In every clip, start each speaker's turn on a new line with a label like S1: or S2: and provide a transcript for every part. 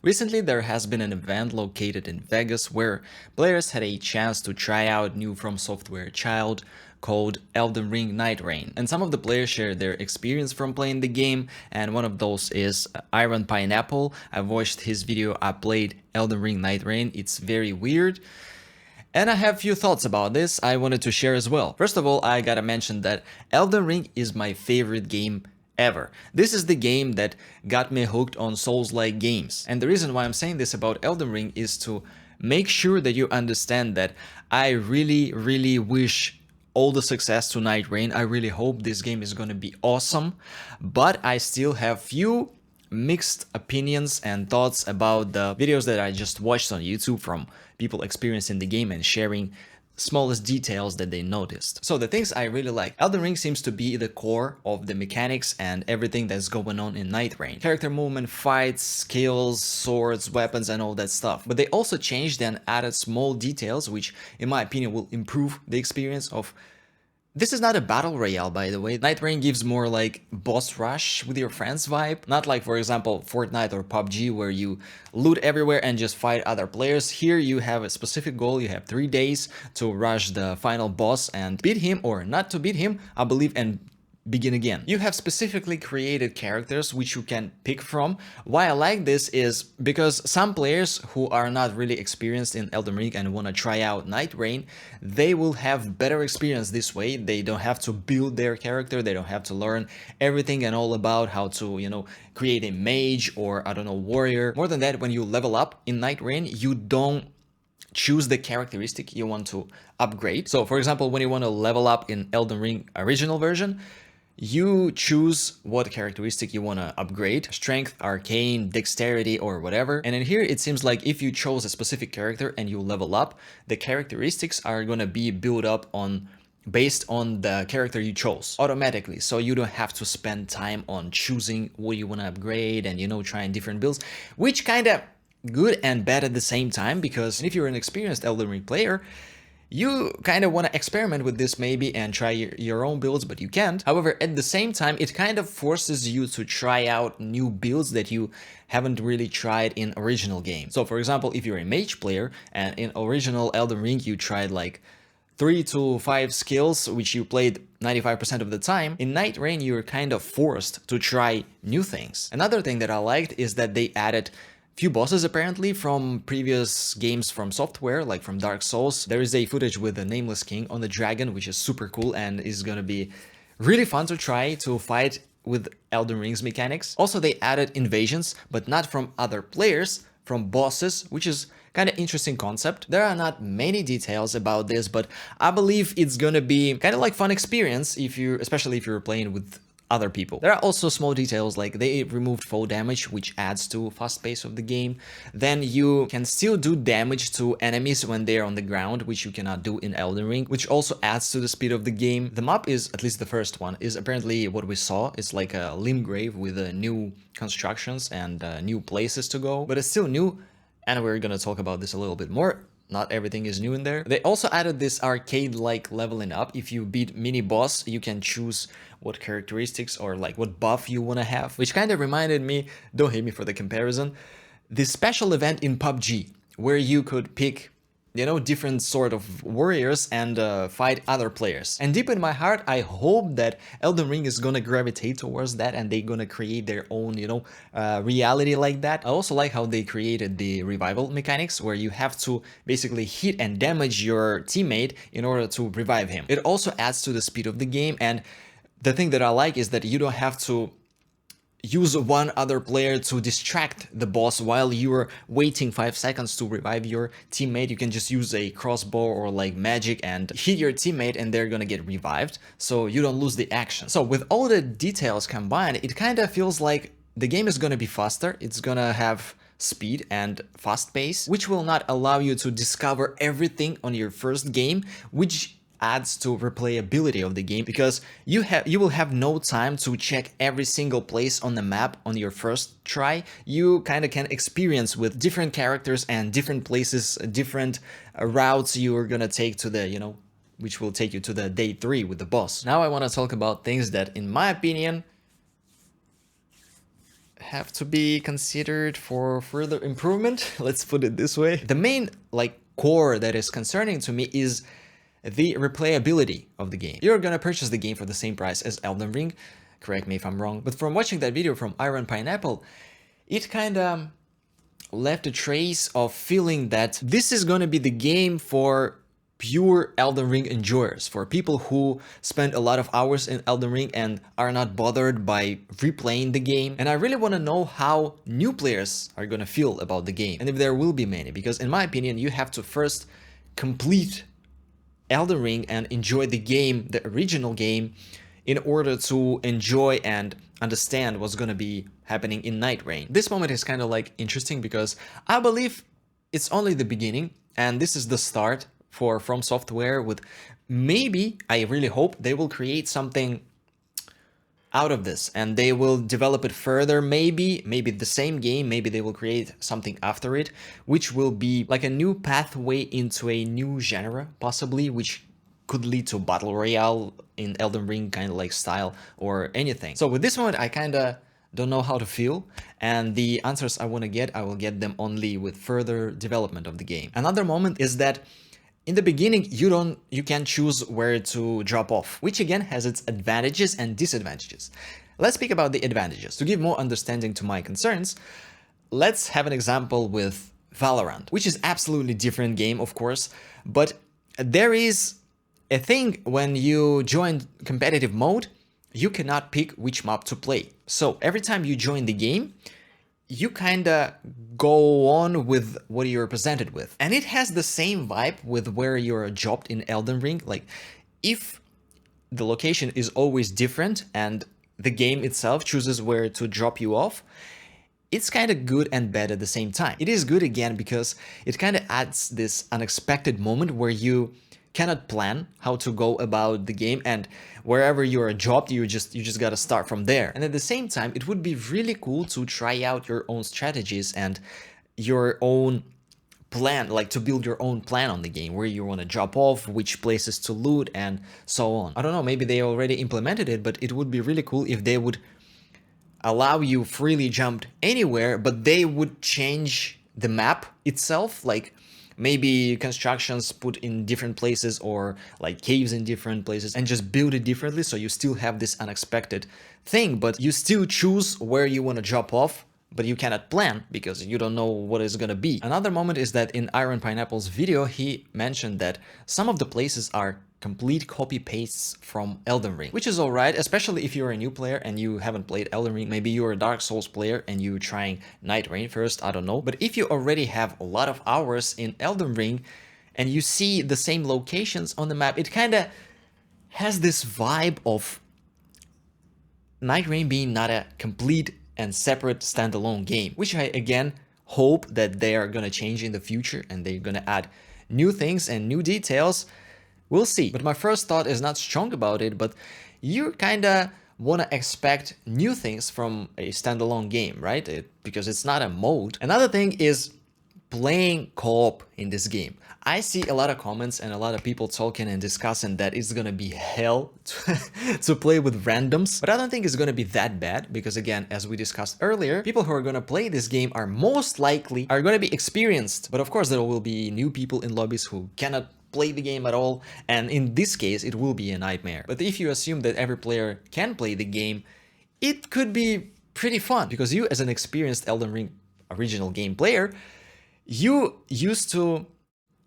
S1: Recently, there has been an event located in Vegas where players had a chance to try out new FromSoftware child called Elden Ring Nightreign. And some of the players shared their experience from playing the game, and one of those is Iron Pineapple. I watched his video, I played Elden Ring Nightreign. It's very weird. And I have a few thoughts about this I wanted to share as well. First of all, I gotta mention that Elden Ring is my favorite game ever. This is the game that got me hooked on Souls-like games. And the reason why I'm saying this about Elden Ring is to make sure that you understand that I really wish all the success to Nightreign. I really hope this game is gonna be awesome, but I still have few mixed opinions and thoughts about the videos that I just watched on YouTube from people experiencing the game and sharing smallest details that they noticed. So the things I really like. Elden Ring seems to be the core of the mechanics and everything that's going on in Nightreign. Character movement, fights, skills, swords, weapons, and all that stuff. But they also changed and added small details which, in my opinion, will improve the experience of. This is not a battle royale, by the way. Nightreign gives more like boss rush with your friends vibe. Not like, for example, Fortnite or PUBG, where you loot everywhere and just fight other players. Here you have a specific goal. You have 3 days to rush the final boss and beat him, or not to beat him, I believe, and begin again. You have specifically created characters which you can pick from. Why I like this is because some players who are not really experienced in Elden Ring and want to try out Nightreign, they will have better experience this way. They don't have to build their character, they don't have to learn everything and all about how to, create a mage or, I don't know, warrior. More than that, when you level up in Nightreign, you don't choose the characteristic you want to upgrade. So for example, when you want to level up in Elden Ring original version, you choose what characteristic you want to upgrade: strength, arcane, dexterity, or whatever. And in here, it seems like if you chose a specific character and you level up, the characteristics are going to be built up based on the character you chose automatically. So you don't have to spend time on choosing what you want to upgrade and, trying different builds, which kind of good and bad at the same time, because if you're an experienced Elden Ring player, you kind of want to experiment with this maybe and try your own builds, but you can't. However, at the same time, it kind of forces you to try out new builds that you haven't really tried in original game. So for example, if you're a mage player and in original Elden Ring you tried like 3 to 5 skills which you played 95% of the time, in Nightreign you're kind of forced to try new things. Another thing that I liked is that they added few bosses apparently from previous games from Software, like from Dark Souls. There is a footage with the Nameless King on the dragon, which is super cool and is gonna be really fun to try to fight with Elden Ring's mechanics. Also, they added invasions, but not from other players, from bosses, which is kind of interesting concept. There are not many details about this, but I believe it's gonna be kind of like fun experience especially if you're playing with other people. There are also small details, like they removed fall damage, which adds to fast pace of the game. Then you can still do damage to enemies when they're on the ground, which you cannot do in Elden Ring, which also adds to the speed of the game. The map is, at least the first one, is apparently what we saw. It's like a Limgrave with new constructions and new places to go, but it's still new, and we're gonna talk about this a little bit more. Not everything is new in there. They also added this arcade-like leveling up. If you beat mini boss, you can choose what characteristics or like what buff you want to have, which kind of reminded me, don't hate me for the comparison, this special event in PUBG where you could pick, different sort of warriors and fight other players. And deep in my heart, I hope that Elden Ring is gonna gravitate towards that and they're gonna create their own, reality like that. I also like how they created the revival mechanics, where you have to basically hit and damage your teammate in order to revive him. It also adds to the speed of the game, and the thing that I like is that you don't have to use one other player to distract the boss while you're waiting 5 seconds to revive your teammate. You can just use a crossbow or like magic and hit your teammate and they're gonna get revived, so you don't lose the action. So with all the details combined, it kind of feels like the game is gonna be faster. It's gonna have speed and fast pace, which will not allow you to discover everything on your first game, which adds to replayability of the game, because you will have no time to check every single place on the map on your first try. You kind of can experience with different characters and different places, different routes you are gonna take to the, which will take you to the day 3 with the boss. Now I want to talk about things that, in my opinion, have to be considered for further improvement. Let's put it this way. The main core that is concerning to me is the replayability of the game. You're gonna purchase the game for the same price as Elden Ring, correct me if I'm wrong, but from watching that video from Iron Pineapple, it kinda left a trace of feeling that this is gonna be the game for pure Elden Ring enjoyers, for people who spend a lot of hours in Elden Ring and are not bothered by replaying the game. And I really want to know how new players are gonna feel about the game, and if there will be many, because in my opinion you have to first complete Elden Ring and enjoy the game, the original game, in order to enjoy and understand what's gonna be happening in Nightreign. This moment is kind of interesting because I believe it's only the beginning, and this is the start for FromSoftware with maybe, I really hope, they will create something out of this and they will develop it further. Maybe the same game, maybe they will create something after it, which will be like a new pathway into a new genre, possibly, which could lead to Battle Royale in Elden Ring kind of style or anything. So with this moment, I kind of don't know how to feel, and the answers I want to get, I will get them only with further development of the game. Another moment is that in the beginning, you can't choose where to drop off, which again has its advantages and disadvantages. Let's speak about the advantages. To give more understanding to my concerns, let's have an example with Valorant, which is absolutely different game, of course, but there is a thing when you join competitive mode, you cannot pick which map to play. So every time you join the game, you kinda go on with what you're presented with. And it has the same vibe with where you're dropped in Elden Ring. Like, if the location is always different and the game itself chooses where to drop you off, it's kind of good and bad at the same time. It is good again because it kind of adds this unexpected moment where you cannot plan how to go about the game, and wherever you're dropped, you just gotta start from there. And at the same time, it would be really cool to try out your own strategies and your own plan, like to build your own plan on the game, where you want to drop off, which places to loot, and so on. I don't know, maybe they already implemented it, but it would be really cool if they would allow you freely jump anywhere, but they would change the map itself, like maybe constructions put in different places or like caves in different places, and just build it differently so you still have this unexpected thing, but you still choose where you want to drop off, but you cannot plan because you don't know what it's gonna be. Another moment is that in Iron Pineapple's video, he mentioned that some of the places are complete copy-pastes from Elden Ring, which is alright, especially if you're a new player and you haven't played Elden Ring. Maybe you're a Dark Souls player and you're trying Nightreign first, I don't know. But if you already have a lot of hours in Elden Ring and you see the same locations on the map, it kind of has this vibe of Nightreign being not a complete and separate standalone game, which I again hope that they are gonna change in the future and they're gonna add new things and new details. We'll see. But my first thought is not strong about it, but you kinda wanna expect new things from a standalone game, right? Because it's not a mode. Another thing is playing co-op in this game. I see a lot of comments and a lot of people talking and discussing that it's gonna be hell to play with randoms, but I don't think it's gonna be that bad because, again, as we discussed earlier, people who are gonna play this game are most likely gonna be experienced, but of course there will be new people in lobbies who cannot play the game at all, and in this case it will be a nightmare. But if you assume that every player can play the game, it could be pretty fun because you, as an experienced Elden Ring original game player, you used to,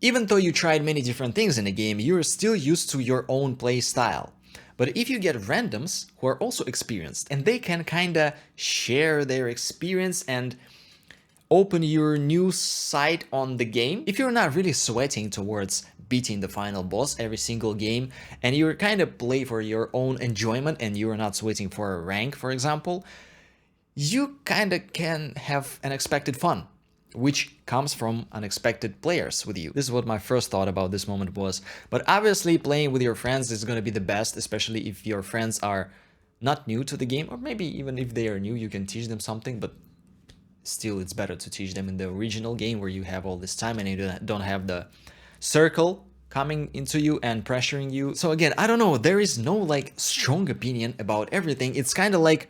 S1: even though you tried many different things in the game, you're still used to your own play style. But if you get randoms who are also experienced and they can kinda share their experience and open your new sight on the game, if you're not really sweating towards beating the final boss every single game and you're kind of play for your own enjoyment and you're not sweating for a rank, for example, you kind of can have unexpected fun, which comes from unexpected players with you. This is what my first thought about this moment was. But obviously playing with your friends is going to be the best, especially if your friends are not new to the game, or maybe even if they are new, you can teach them something, but still it's better to teach them in the original game where you have all this time and you don't have the circle coming into you and pressuring you. So again, I don't know, there is no like strong opinion about everything. It's kind of like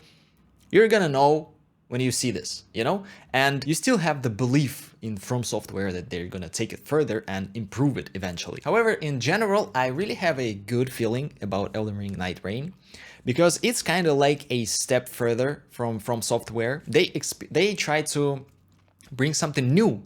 S1: you're gonna know when you see this, you know? And you still have the belief in FromSoftware that they're gonna take it further and improve it eventually. However, in general, I really have a good feeling about Elden Ring Nightreign, because it's kind of like a step further from FromSoftware. They try to bring something new,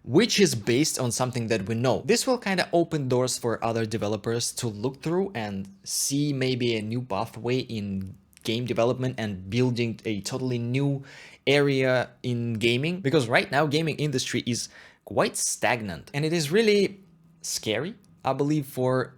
S1: which is based on something that we know. This will kind of open doors for other developers to look through and see maybe a new pathway in game development and building a totally new area in gaming, because right now gaming industry is quite stagnant, and it is really scary, I believe, for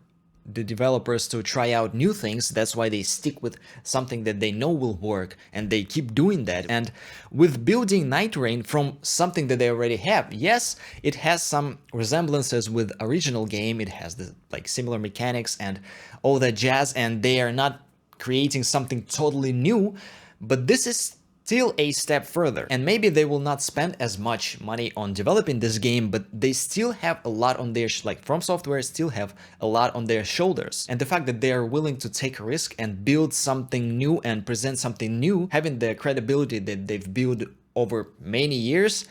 S1: the developers to try out new things. That's why they stick with something that they know will work, and they keep doing that. And with building Nightreign from something that they already have, yes, it has some resemblances with original game, it has the like similar mechanics and all that jazz, and they are not creating something totally new, but this is still a step further. And maybe they will not spend as much money on developing this game, but they still have a lot on their like FromSoftware still have a lot on their shoulders. And the fact that they are willing to take a risk and build something new and present something new, having the credibility that they've built over many years,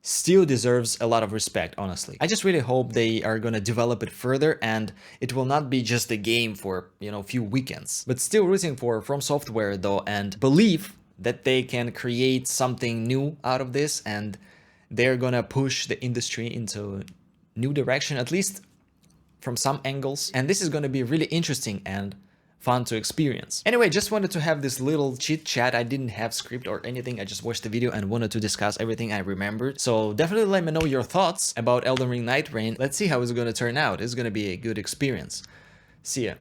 S1: still deserves a lot of respect, honestly. I just really hope they are gonna develop it further, and it will not be just a game for, you know, a few weekends. But still rooting for FromSoftware though, and believe that they can create something new out of this, and they're gonna push the industry into a new direction, at least from some angles. And this is gonna be really interesting and fun to experience. Anyway, just wanted to have this little chit chat. I didn't have script or anything. I just watched the video and wanted to discuss everything I remembered. So definitely let me know your thoughts about Elden Ring Nightreign. Let's see how it's gonna turn out. It's gonna be a good experience. See ya.